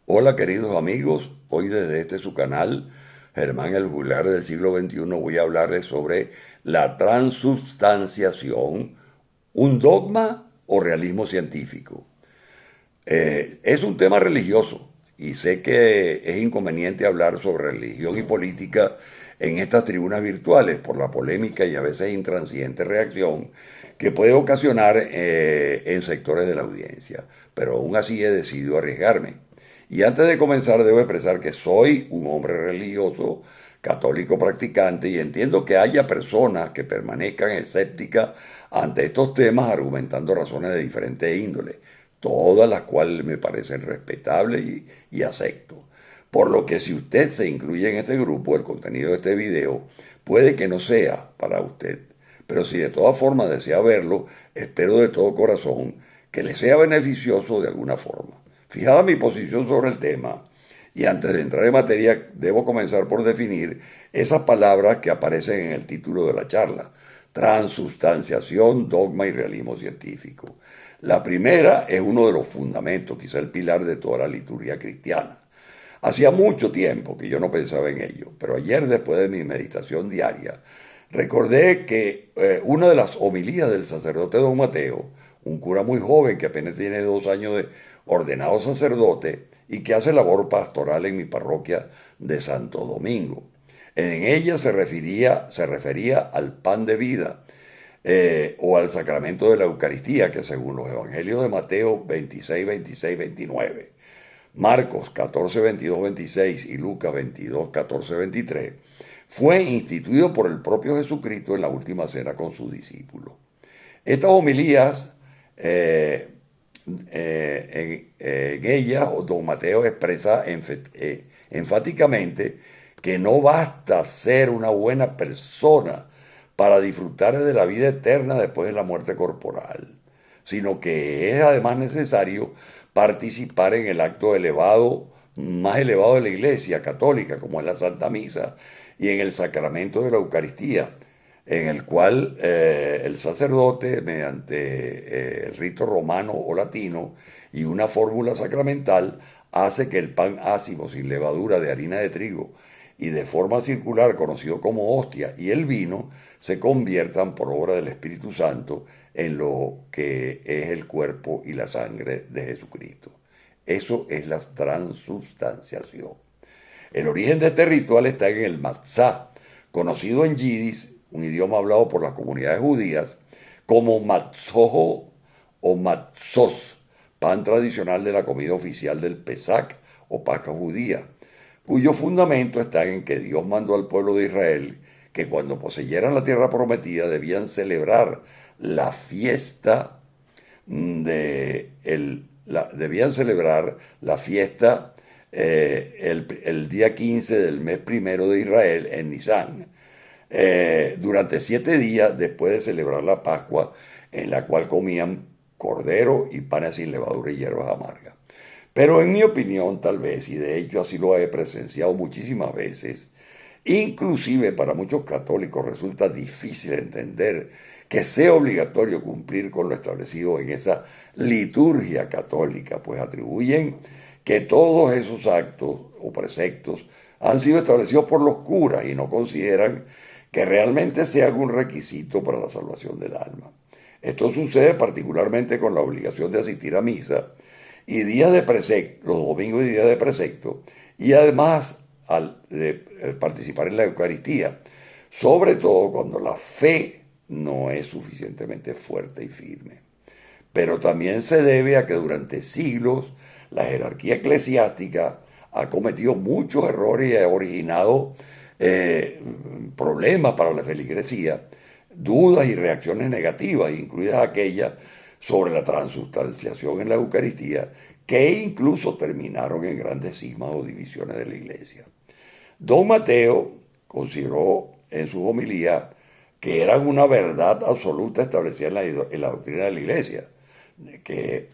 Hola queridos amigos, hoy desde este su canal, Germán el Juglar del siglo XXI, voy a hablarles sobre la transubstanciación, un dogma o realismo científico. Es un tema religioso y sé que es inconveniente hablar sobre religión y política en estas tribunas virtuales por la polémica y a veces intransigente reacción que puede ocasionar en sectores de la audiencia, pero aún así he decidido arriesgarme. Y antes de comenzar debo expresar que soy un hombre religioso, católico practicante, y entiendo que haya personas que permanezcan escépticas ante estos temas argumentando razones de diferente índole, todas las cuales me parecen respetables y acepto. Por lo que si usted se incluye en este grupo, el contenido de este video puede que no sea para usted. Pero si de todas formas desea verlo, espero de todo corazón que le sea beneficioso de alguna forma. Fijada mi posición sobre el tema, y antes de entrar en materia, debo comenzar por definir esas palabras que aparecen en el título de la charla: transubstanciación, dogma y realismo científico. La primera es uno de los fundamentos, quizá el pilar de toda la liturgia cristiana. Hacía mucho tiempo que yo no pensaba en ello, pero ayer, después de mi meditación diaria, recordé que una de las homilías del sacerdote don Mateo, un cura muy joven que apenas tiene 2 años de ordenado sacerdote y que hace labor pastoral en mi parroquia de Santo Domingo. En ella se refería al pan de vida, o al sacramento de la Eucaristía, que según los evangelios de Mateo 26, 26, 29, Marcos 14, 22, 26 y Lucas 22, 14, 23, fue instituido por el propio Jesucristo en la última cena con sus discípulos. Estas homilías, en ellas, don Mateo expresa enfáticamente que no basta ser una buena persona para disfrutar de la vida eterna después de la muerte corporal, sino que es además necesario participar en el acto elevado, más elevado de la Iglesia católica, como es la Santa Misa, y en el sacramento de la Eucaristía, en el cual el sacerdote, mediante el rito romano o latino y una fórmula sacramental, hace que el pan ácimo sin levadura de harina de trigo y de forma circular, conocido como hostia, y el vino, se conviertan por obra del Espíritu Santo en lo que es el cuerpo y la sangre de Jesucristo. Eso es la transubstanciación. El origen de este ritual está en el matzá, conocido en yidis, un idioma hablado por las comunidades judías, como matzoho o matzos, pan tradicional de la comida oficial del Pesach o Pascua judía, cuyo fundamento está en que Dios mandó al pueblo de Israel que cuando poseyeran la tierra prometida debían celebrar la fiesta debían celebrar la fiesta el día 15 del mes primero de Israel en Nisán, durante 7 días después de celebrar la Pascua, en la cual comían cordero y panes sin levadura y hierbas amargas. Pero en mi opinión, tal vez, y de hecho así lo he presenciado muchísimas veces, inclusive para muchos católicos resulta difícil entender que sea obligatorio cumplir con lo establecido en esa liturgia católica, pues atribuyen que todos esos actos o preceptos han sido establecidos por los curas y no consideran que realmente sea algún requisito para la salvación del alma. Esto sucede particularmente con la obligación de asistir a misa y días de precepto, los domingos y días de precepto, y además de participar en la Eucaristía, sobre todo cuando la fe no es suficientemente fuerte y firme. Pero también se debe a que durante siglos la jerarquía eclesiástica ha cometido muchos errores y ha originado problemas para la feligresía, dudas y reacciones negativas, incluidas aquellas sobre la transubstanciación en la Eucaristía, que incluso terminaron en grandes cismas o divisiones de la Iglesia. Don Mateo consideró en su homilía que eran una verdad absoluta establecida en la doctrina de la Iglesia, que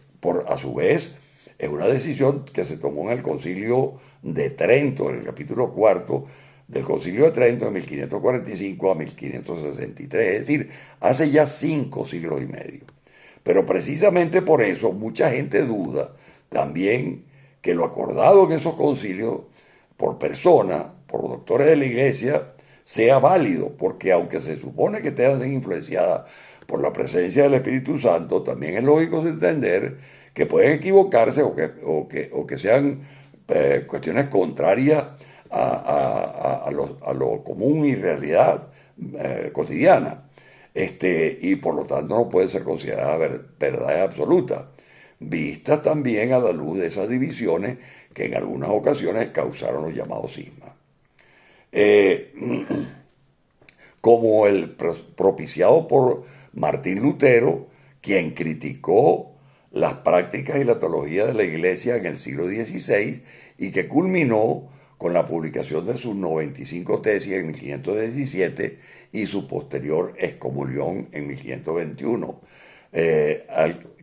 a su vez es una decisión que se tomó en el Concilio de Trento, en el capítulo cuarto del Concilio de Trento, de 1545 a 1563, es decir, hace ya 5 siglos y medio. Pero precisamente por eso mucha gente duda también que lo acordado en esos concilios por personas, por doctores de la Iglesia, sea válido, porque aunque se supone que estén influenciadas por la presencia del Espíritu Santo, también es lógico entender que pueden equivocarse o que sean cuestiones contrarias a lo común y realidad cotidiana. Y por lo tanto no puede ser considerada verdad absoluta, vistas también a la luz de esas divisiones que en algunas ocasiones causaron los llamados cismas. Como el propiciado por Martín Lutero, quien criticó las prácticas y la teología de la Iglesia en el siglo XVI y que culminó con la publicación de sus 95 tesis en 1517 y su posterior excomunión en 1521,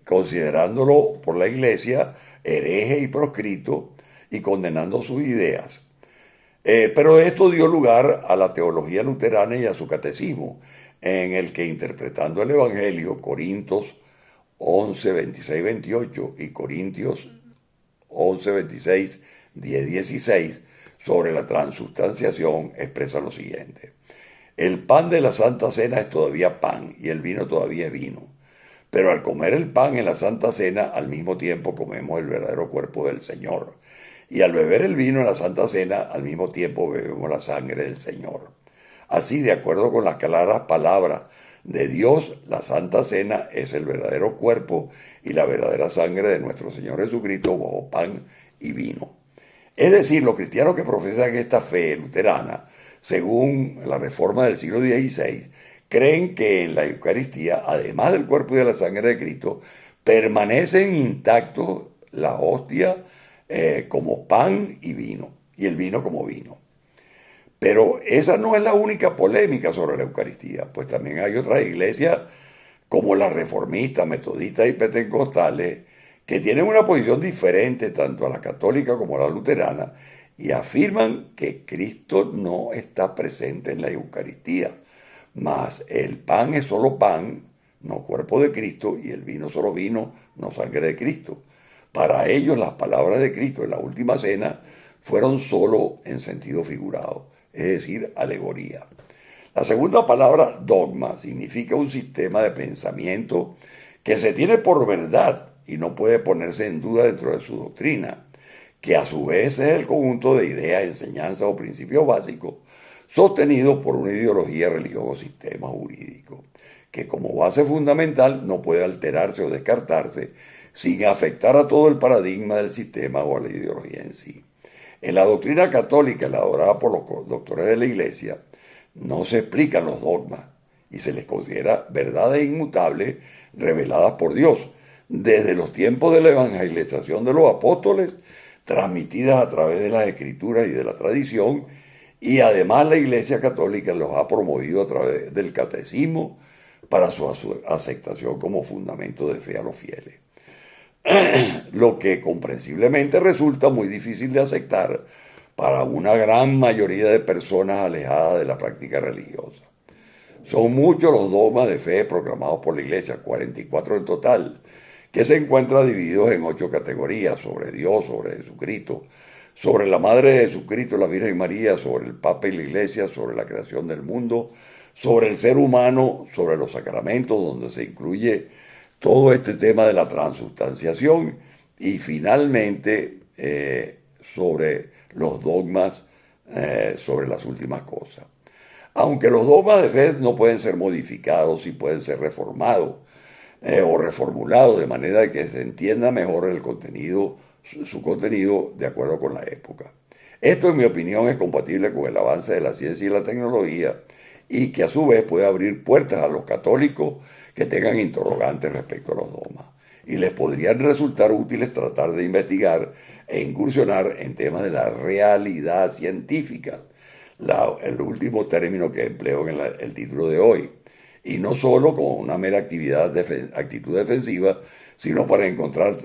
considerándolo por la Iglesia hereje y proscrito y condenando sus ideas. Pero esto dio lugar a la teología luterana y a su catecismo, en el que interpretando el Evangelio, Corintios 11, 26, 28 y Corintios 11, 26, 10, 16, sobre la transubstanciación, expresa lo siguiente: el pan de la Santa Cena es todavía pan y el vino todavía es vino. Pero al comer el pan en la Santa Cena, al mismo tiempo comemos el verdadero cuerpo del Señor. Y al beber el vino en la Santa Cena, al mismo tiempo bebemos la sangre del Señor. Así, de acuerdo con las claras palabras de Dios, la Santa Cena es el verdadero cuerpo y la verdadera sangre de nuestro Señor Jesucristo bajo pan y vino. Es decir, los cristianos que profesan esta fe luterana, según la reforma del siglo XVI, creen que en la Eucaristía, además del cuerpo y de la sangre de Cristo, permanecen intactos la hostia como pan y vino, y el vino como vino. Pero esa no es la única polémica sobre la Eucaristía, pues también hay otras iglesias como las reformistas, metodistas y pentecostales que tienen una posición diferente tanto a la católica como a la luterana y afirman que Cristo no está presente en la Eucaristía, mas el pan es solo pan, no cuerpo de Cristo, y el vino solo vino, no sangre de Cristo. Para ellos las palabras de Cristo en la última cena fueron solo en sentido figurado, es decir, alegoría. La segunda palabra, dogma, significa un sistema de pensamiento que se tiene por verdad y no puede ponerse en duda dentro de su doctrina, que a su vez es el conjunto de ideas, enseñanzas o principios básicos sostenidos por una ideología religiosa o sistema jurídico, que como base fundamental no puede alterarse o descartarse sin afectar a todo el paradigma del sistema o a la ideología en sí. En la doctrina católica elaborada por los doctores de la Iglesia no se explican los dogmas y se les considera verdades inmutables reveladas por Dios desde los tiempos de la evangelización de los apóstoles, transmitidas a través de las escrituras y de la tradición, y además la Iglesia Católica los ha promovido a través del catecismo para su aceptación como fundamento de fe a los fieles. Lo que comprensiblemente resulta muy difícil de aceptar para una gran mayoría de personas alejadas de la práctica religiosa. Son muchos los dogmas de fe proclamados por la Iglesia, 44 en total, que se encuentran divididos en 8 categorías: sobre Dios, sobre Jesucristo, sobre la Madre de Jesucristo, la Virgen María, sobre el Papa y la Iglesia, sobre la creación del mundo, sobre el ser humano, sobre los sacramentos, donde se incluye todo este tema de la transubstanciación, y finalmente sobre los dogmas sobre las últimas cosas. Aunque los dogmas de fe no pueden ser modificados y pueden ser reformados o reformulados de manera que se entienda mejor el contenido, su contenido de acuerdo con la época. Esto, en mi opinión, es compatible con el avance de la ciencia y la tecnología y que a su vez puede abrir puertas a los católicos que tengan interrogantes respecto a los dogmas. Y les podrían resultar útiles tratar de investigar e incursionar en temas de la realidad científica, el último término que empleo en el título de hoy, y no solo como una mera actitud defensiva, sino para encontrar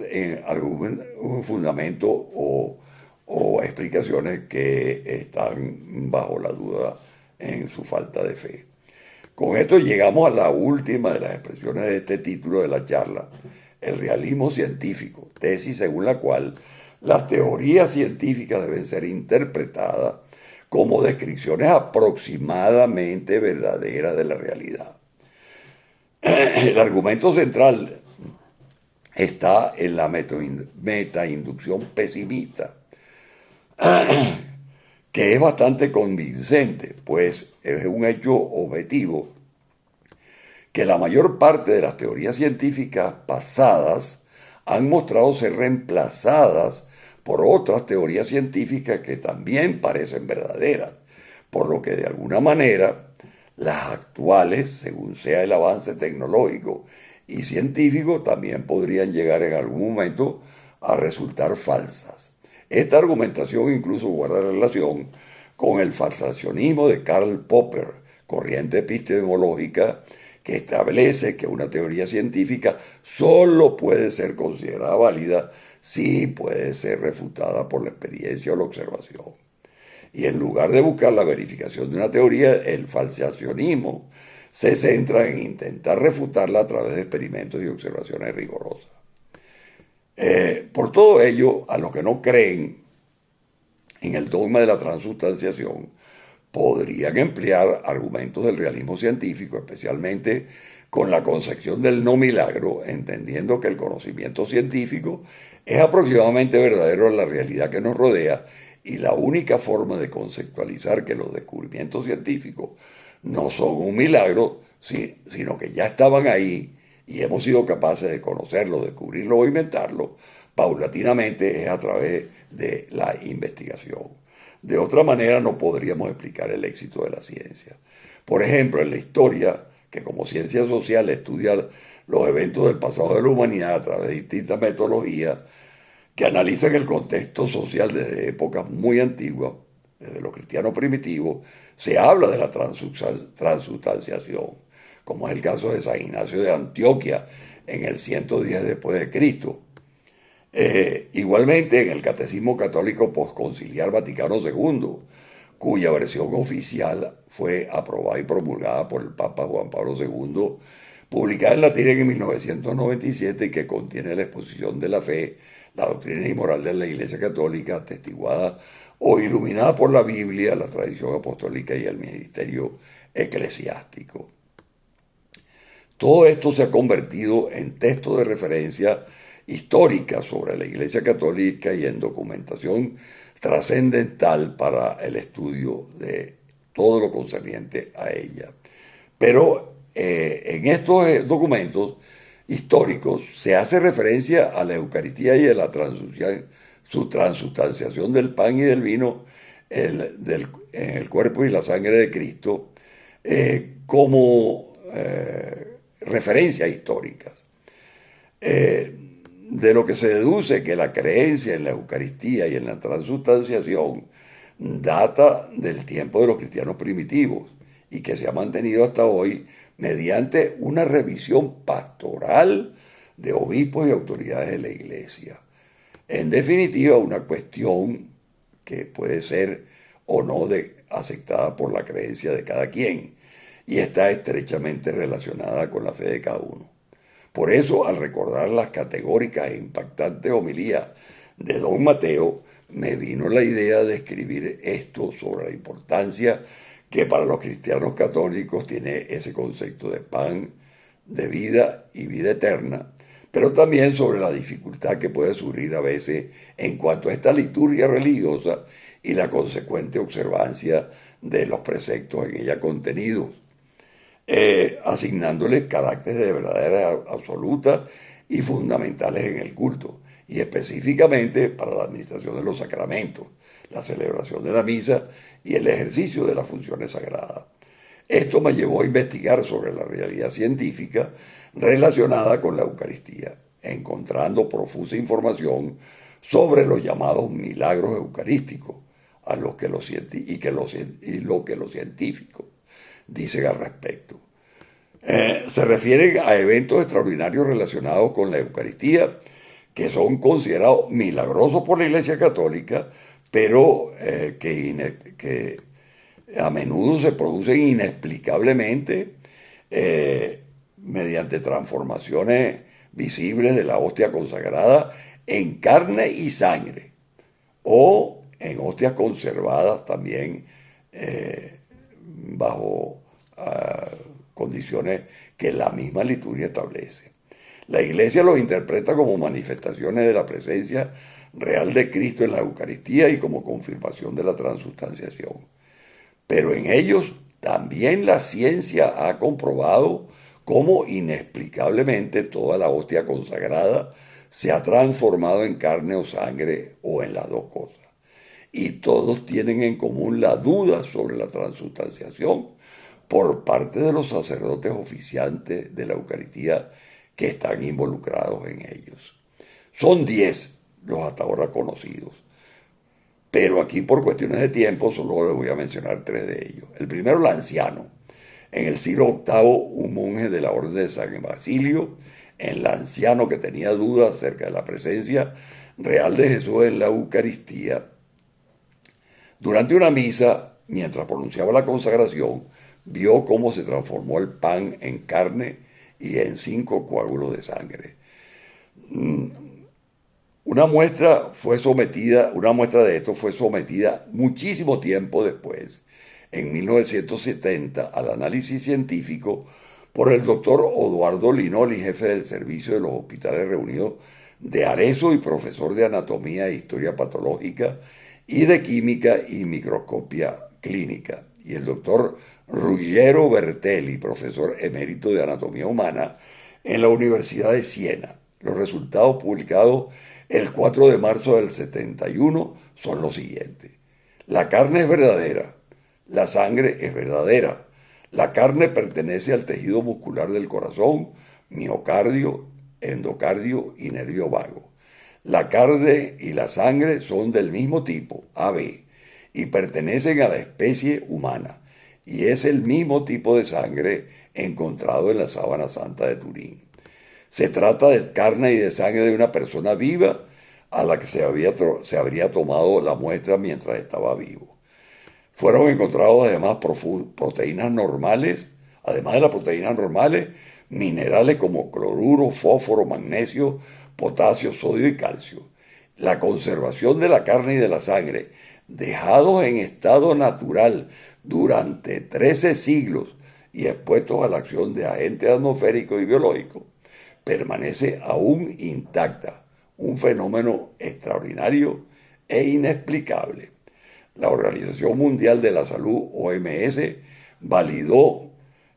algún fundamento o explicaciones que están bajo la duda en su falta de fe. Con esto llegamos a la última de las expresiones de este título de la charla: el realismo científico, tesis según la cual Las teorías científicas deben ser interpretadas como descripciones aproximadamente verdaderas de la realidad. El argumento central está en la metainducción pesimista, que es bastante convincente, pues es un hecho objetivo que la mayor parte de las teorías científicas pasadas han mostrado ser reemplazadas por otras teorías científicas que también parecen verdaderas, por lo que de alguna manera las actuales, según sea el avance tecnológico y científico, también podrían llegar en algún momento a resultar falsas. Esta argumentación incluso guarda relación con el falsacionismo de Karl Popper, corriente epistemológica que establece que una teoría científica solo puede ser considerada válida si puede ser refutada por la experiencia o la observación. Y en lugar de buscar la verificación de una teoría, el falsacionismo se centra en intentar refutarla a través de experimentos y observaciones rigurosas. Por todo ello, a los que no creen en el dogma de la transustanciación, podrían emplear argumentos del realismo científico, especialmente con la concepción del no milagro, entendiendo que el conocimiento científico es aproximadamente verdadero en la realidad que nos rodea y la única forma de conceptualizar que los descubrimientos científicos no son un milagro, sino que ya estaban ahí y hemos sido capaces de conocerlo, descubrirlo o inventarlo, paulatinamente es a través de la investigación. De otra manera no podríamos explicar el éxito de la ciencia. Por ejemplo, en la historia, que como ciencia social estudia los eventos del pasado de la humanidad a través de distintas metodologías que analizan el contexto social desde épocas muy antiguas, desde los cristianos primitivos, se habla de la transustanciación, como es el caso de San Ignacio de Antioquia en el 110 después de Cristo. Igualmente en el Catecismo Católico Postconciliar Vaticano II, cuya versión oficial fue aprobada y promulgada por el Papa Juan Pablo II, publicada en latín en 1997 y que contiene la exposición de la fe, la doctrina y moral de la Iglesia Católica, atestiguada o iluminada por la Biblia, la tradición apostólica y el ministerio eclesiástico. Todo esto se ha convertido en texto de referencia histórica sobre la Iglesia Católica y en documentación trascendental para el estudio de todo lo concerniente a ella. Pero en estos documentos históricos se hace referencia a la Eucaristía y a la transustanciación del pan y del vino en el cuerpo y la sangre de Cristo como referencias históricas. De lo que se deduce que la creencia en la Eucaristía y en la transustanciación data del tiempo de los cristianos primitivos y que se ha mantenido hasta hoy mediante una revisión pastoral de obispos y autoridades de la Iglesia. En definitiva, una cuestión que puede ser o no aceptada por la creencia de cada quien y está estrechamente relacionada con la fe de cada uno. Por eso, al recordar las categóricas e impactantes homilías de don Mateo, me vino la idea de escribir esto sobre la importancia que para los cristianos católicos tiene ese concepto de pan, de vida y vida eterna, pero también sobre la dificultad que puede surgir a veces en cuanto a esta liturgia religiosa y la consecuente observancia de los preceptos en ella contenidos, asignándoles caracteres de verdadera absoluta y fundamentales en el culto, y específicamente para la administración de los sacramentos, la celebración de la misa y el ejercicio de las funciones sagradas. Esto me llevó a investigar sobre la realidad científica relacionada con la Eucaristía, encontrando profusa información sobre los llamados milagros eucarísticos, lo que los científicos dicen al respecto. Se refieren a eventos extraordinarios relacionados con la Eucaristía que son considerados milagrosos por la Iglesia Católica, pero que a menudo se producen inexplicablemente mediante transformaciones visibles de la hostia consagrada en carne y sangre, o en hostias conservadas también bajo condiciones que la misma liturgia establece. La Iglesia los interpreta como manifestaciones de la presencia real de Cristo en la Eucaristía y como confirmación de la transubstanciación. Pero en ellos también la ciencia ha comprobado cómo inexplicablemente toda la hostia consagrada se ha transformado en carne o sangre o en las dos cosas. Y todos tienen en común la duda sobre la transubstanciación por parte de los sacerdotes oficiantes de la Eucaristía que están involucrados en ellos. Son 10 los hasta ahora conocidos, pero aquí por cuestiones de tiempo solo les voy a mencionar 3 de ellos. El primero, Lanciano. En el siglo VIII, un monje de la orden de San Basilio, en Lanciano, que tenía dudas acerca de la presencia real de Jesús en la Eucaristía, durante una misa, mientras pronunciaba la consagración, vio cómo se transformó el pan en carne y en 5 coágulos de sangre. Una muestra de esto fue sometida muchísimo tiempo después, en 1970, al análisis científico por el doctor Odoardo Linoli, jefe del servicio de los hospitales reunidos de Arezzo y profesor de anatomía e historia patológica y de química y microscopia clínica, y el doctor Ruggero Bertelli, profesor emérito de anatomía humana en la Universidad de Siena. Los resultados publicados el 4 de marzo del 71 son los siguientes. La carne es verdadera, la sangre es verdadera. La carne pertenece al tejido muscular del corazón, miocardio, endocardio y nervio vago. La carne y la sangre son del mismo tipo, AB, y pertenecen a la especie humana, y es el mismo tipo de sangre encontrado en la sábana santa de Turín. Se trata de carne y de sangre de una persona viva a la que se habría tomado la muestra mientras estaba vivo. Fueron encontrados además proteínas normales, además de las proteínas normales, minerales como cloruro, fósforo, magnesio, potasio, sodio y calcio. La conservación de la carne y de la sangre, dejados en estado natural durante 13 siglos y expuestos a la acción de agentes atmosféricos y biológicos, permanece aún intacta, un fenómeno extraordinario e inexplicable. La Organización Mundial de la Salud, OMS, validó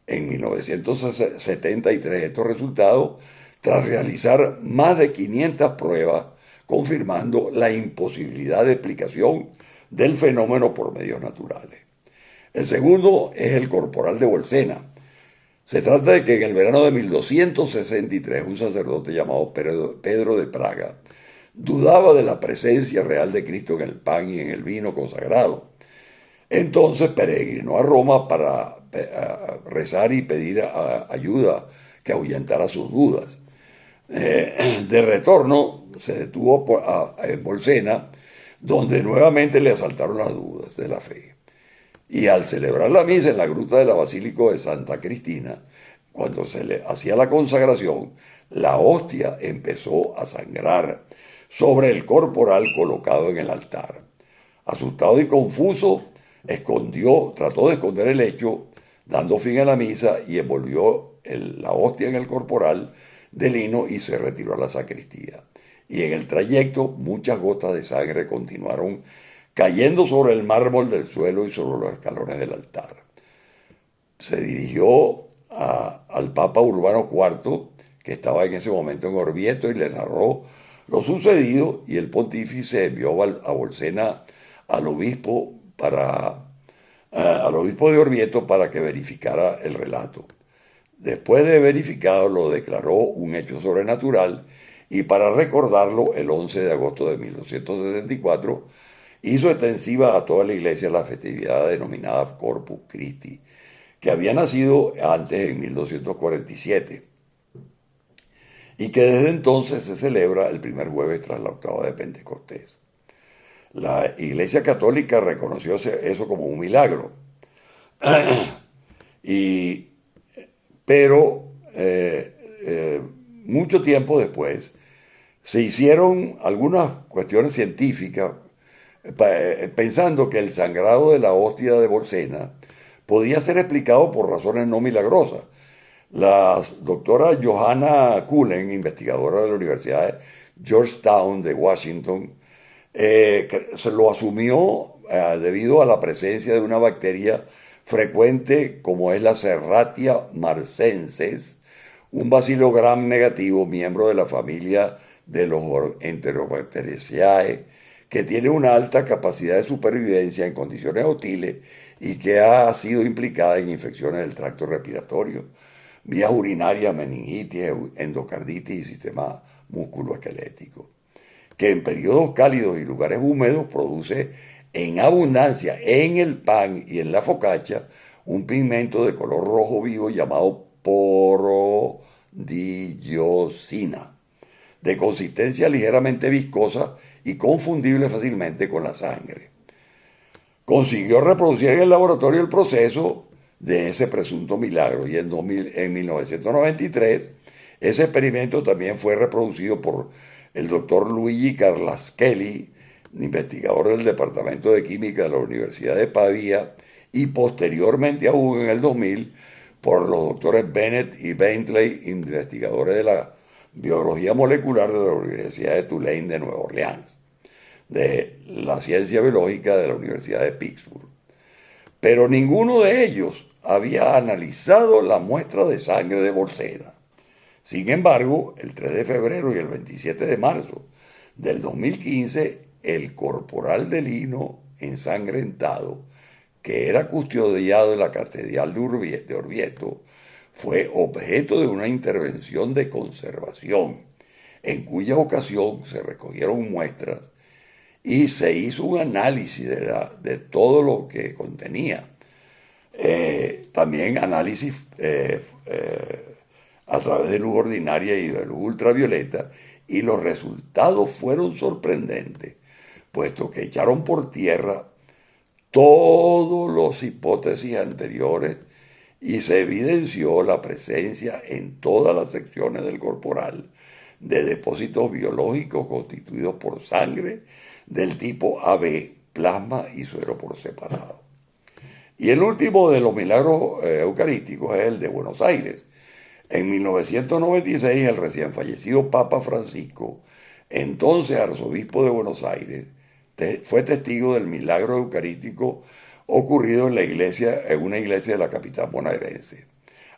en 1973 estos resultados tras realizar más de 500 pruebas, confirmando la imposibilidad de explicación del fenómeno por medios naturales. El segundo es el corporal de Bolsena. Se trata de que en el verano de 1263 un sacerdote llamado Pedro de Praga dudaba de la presencia real de Cristo en el pan y en el vino consagrado. Entonces peregrinó a Roma para rezar y pedir ayuda que ahuyentara sus dudas. De retorno se detuvo en Bolsena, donde nuevamente le asaltaron las dudas de la fe. Y al celebrar la misa en la gruta de la Basílica de Santa Cristina, cuando se le hacía la consagración, la hostia empezó a sangrar sobre el corporal colocado en el altar. Asustado y confuso, trató de esconder el hecho, dando fin a la misa, y envolvió la hostia en el corporal de lino y se retiró a la sacristía. Y en el trayecto muchas gotas de sangre continuaron cayendo sobre el mármol del suelo y sobre los escalones del altar. Se dirigió al Papa Urbano IV, que estaba en ese momento en Orvieto, y le narró lo sucedido, y el pontífice envió a Bolsena al obispo de Orvieto para que verificara el relato. Después de verificado, lo declaró un hecho sobrenatural, y para recordarlo, el 11 de agosto de 1264, hizo extensiva a toda la iglesia la festividad denominada Corpus Christi, que había nacido antes en 1247, y que desde entonces se celebra el primer jueves tras la octava de Pentecostés. La Iglesia Católica reconoció eso como un milagro, pero mucho tiempo después Se hicieron algunas cuestiones científicas pensando que el sangrado de la hostia de Bolsena podía ser explicado por razones no milagrosas. La doctora Johanna Cullen, investigadora de la Universidad de Georgetown de Washington, se lo asumió debido a la presencia de una bacteria frecuente como es la Serratia marcensis, un bacilo gram negativo, miembro de la familia de los Enterobacteriaceae, que tiene una alta capacidad de supervivencia en condiciones hostiles y que ha sido implicada en infecciones del tracto respiratorio, vías urinarias, meningitis, endocarditis y sistema musculoesquelético, que en periodos cálidos y lugares húmedos produce en abundancia en el pan y en la focaccia un pigmento de color rojo vivo llamado porodilosina, de consistencia ligeramente viscosa y confundible fácilmente con la sangre. Consiguió reproducir en el laboratorio el proceso de ese presunto milagro y en 1993 ese experimento también fue reproducido por el doctor Luigi Carlaschelli, investigador del Departamento de Química de la Universidad de Pavía, y posteriormente aún en el 2000 por los doctores Bennett y Bentley, investigadores de la biología molecular de la Universidad de Tulane de Nueva Orleans, de la ciencia biológica de la Universidad de Pittsburgh. Pero ninguno de ellos había analizado la muestra de sangre de Bolsena. Sin embargo, el 3 de febrero y el 27 de marzo del 2015, el corporal de lino ensangrentado, que era custodiado en la Catedral de Orvieto, fue objeto de una intervención de conservación, en cuya ocasión se recogieron muestras y se hizo un análisis de todo lo que contenía. También análisis a través de luz ordinaria y de luz ultravioleta, y los resultados fueron sorprendentes, puesto que echaron por tierra todas las hipótesis anteriores y se evidenció la presencia en todas las secciones del corporal de depósitos biológicos constituidos por sangre del tipo AB, plasma y suero por separado. Y el último de los milagros eucarísticos es el de Buenos Aires. En 1996, el recién fallecido Papa Francisco, entonces arzobispo de Buenos Aires, fue testigo del milagro eucarístico ocurrido en una iglesia de la capital bonaerense.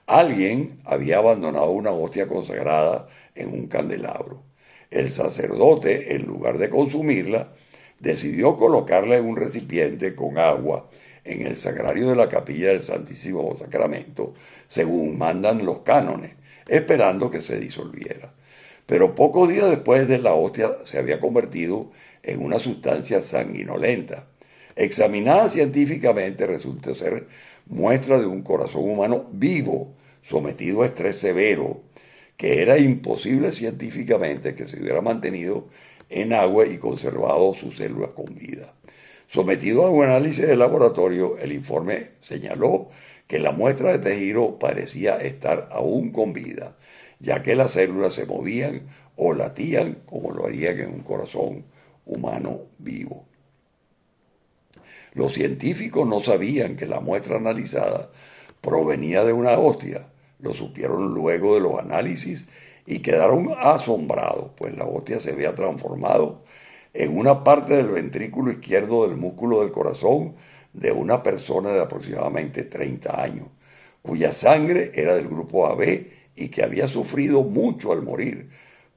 Alguien había abandonado una hostia consagrada en un candelabro. El sacerdote, en lugar de consumirla, decidió colocarla en un recipiente con agua en el sagrario de la capilla del Santísimo Sacramento, según mandan los cánones, esperando que se disolviera. Pero pocos días después de la hostia se había convertido en una sustancia sanguinolenta. Examinada científicamente resulta ser muestra de un corazón humano vivo, sometido a estrés severo, que era imposible científicamente que se hubiera mantenido en agua y conservado sus células con vida. Sometido a un análisis de laboratorio, el informe señaló que la muestra de tejido parecía estar aún con vida, ya que las células se movían o latían como lo harían en un corazón humano vivo. Los científicos no sabían que la muestra analizada provenía de una hostia. Lo supieron luego de los análisis y quedaron asombrados, pues la hostia se había transformado en una parte del ventrículo izquierdo del músculo del corazón de una persona de aproximadamente 30 años, cuya sangre era del grupo AB y que había sufrido mucho al morir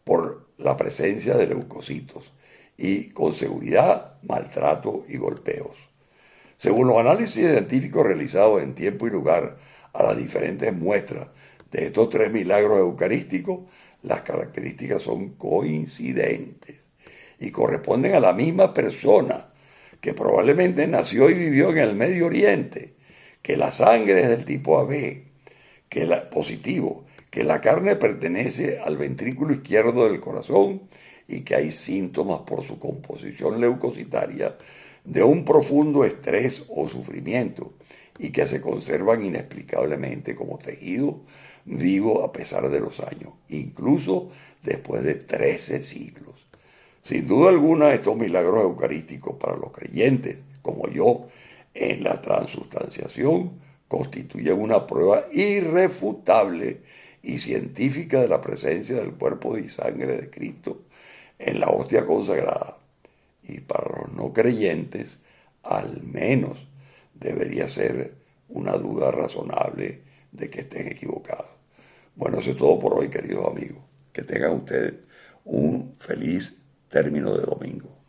por la presencia de leucocitos y, con seguridad, maltrato y golpeos. Según los análisis científicos realizados en tiempo y lugar a las diferentes muestras de estos tres milagros eucarísticos, las características son coincidentes y corresponden a la misma persona que probablemente nació y vivió en el Medio Oriente, que la sangre es del tipo AB, positivo, que la carne pertenece al ventrículo izquierdo del corazón y que hay síntomas por su composición leucocitaria de un profundo estrés o sufrimiento, y que se conservan inexplicablemente como tejido vivo a pesar de los años, incluso después de 13 siglos. Sin duda alguna, estos milagros eucarísticos para los creyentes, como yo, en la transubstanciación, constituyen una prueba irrefutable y científica de la presencia del cuerpo y sangre de Cristo en la hostia consagrada. Y para los no creyentes, al menos debería ser una duda razonable de que estén equivocados. Bueno, eso es todo por hoy, queridos amigos. Que tengan ustedes un feliz término de domingo.